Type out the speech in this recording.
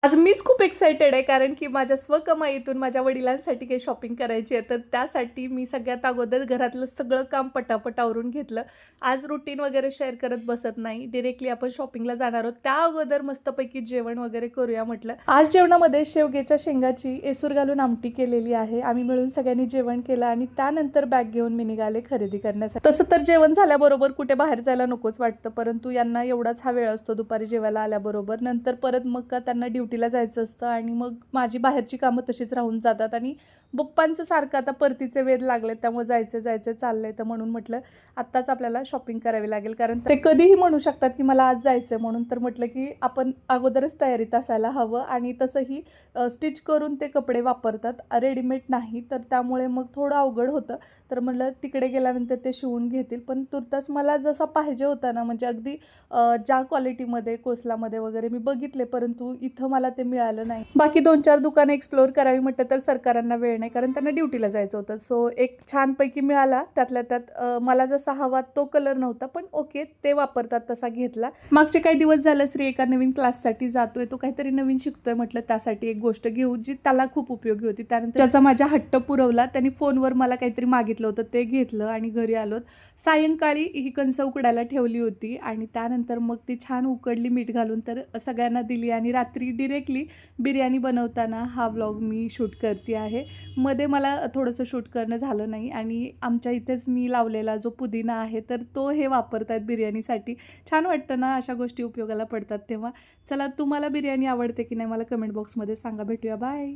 आज मीच खूप एक्सायटेड आहे कारण की माझ्या स्वकमाईतून माझ्या वडिलांसाठी काही शॉपिंग करायची आहे. तर त्यासाठी मी सगळ्यात अगोदर घरातलं सगळं काम पटापट आवरून घेतलं. आज रुटीन वगैरे शेअर करत बसत नाही. डायरेक्टली आपण शॉपिंगला जाणार आहोत. त्या अगोदर मस्तपैकी जेवण वगैरे करूया म्हटलं. आज जेवणामध्ये शेवग्याच्या शेंगाची एसूर घालून आमटी केलेली आहे. आम्ही मिळून सगळ्यांनी जेवण केलं आणि त्यानंतर बॅग घेऊन मी निघाले खरेदी करण्यासाठी. तसं तर जेवण झाल्याबरोबर कुठे बाहेर जायला नकोच वाटतं, परंतु यांना एवढाच हा वेळ असतो दुपारी जेवायला आल्याबरोबर. नंतर परत मग का त्यांना ड्युटीला जायचं असतं आणि मग माझी बाहेरची कामं तशीच राहून जातात आणि पप्पांचं सारखं आता परतीचे वेध लागले, त्यामुळे जायचं जायचं चाललंय. तर म्हणून म्हटलं आत्ताच आपल्याला शॉपिंग करावी लागेल, कारण ते कधीही म्हणू शकतात की मला आज जायचं. म्हणून तर म्हटलं की आपण अगोदरच तयारीत असायला हवं. आणि तसंही स्टिच करून ते कपडे वापरतात, रेडीमेड नाही, तर त्यामुळे मग थोडं अवघड होतं. तर म्हटलं तिकडे गेल्यानंतर ते शिवून घेतील. पण तुर्तास मला जसा पाहिजे होता ना, म्हणजे अगदी ज्या क्वालिटीमध्ये कोसलामध्ये वगैरे मी बघितले, परंतु इथं मला ते मिळालं नाही. बाकी 2-4 दुकानं एक्सप्लोअर करावी म्हटलं तर सरकारांना वेळ नाही, कारण त्यांना ड्युटीला जायचं होतं. सो एक छानपैकी मिळाला, त्यातल्या त्यात मला जसा हवा तो कलर नव्हता, पण ओके ते वापरतात तसा घेतला. मागचे काही दिवस झालं श्री एका नवीन क्लाससाठी जातोय, तो काहीतरी नवीन शिकतोय. म्हटलं त्यासाठी एक गोष्ट घेऊ जी त्याला खूप उपयोगी होती. त्यानंतर त्याचा माझा हट्ट पुरवला. त्यांनी फोनवर मला काहीतरी मागितलं होतं, ते घेतलं आणि घरी आलोत. सायंकाळी ही कणसं उकडायला ठेवली होती आणि त्यानंतर मग ती छान उकडली मीठ घालून, तर सगळ्यांना दिली. आणि रात्री डिरेक्टली बिर्याणी बनवताना हा व्लॉग मी शूट करते आहे. मध्ये मला थोडंसं शूट करणं झालं नाही आणि आमच्या इथेच मी लावलेला जो पुदिना आहे तर तो हे वापरत आहेत बिर्याणीसाठी. छान वाटतं ना अशा गोष्टी उपयोगाला पडतात तेव्हा. चला, तुम्हाला बिर्याणी आवडते की नाही मला कमेंट बॉक्समध्ये सांगा. भेटूया, बाय.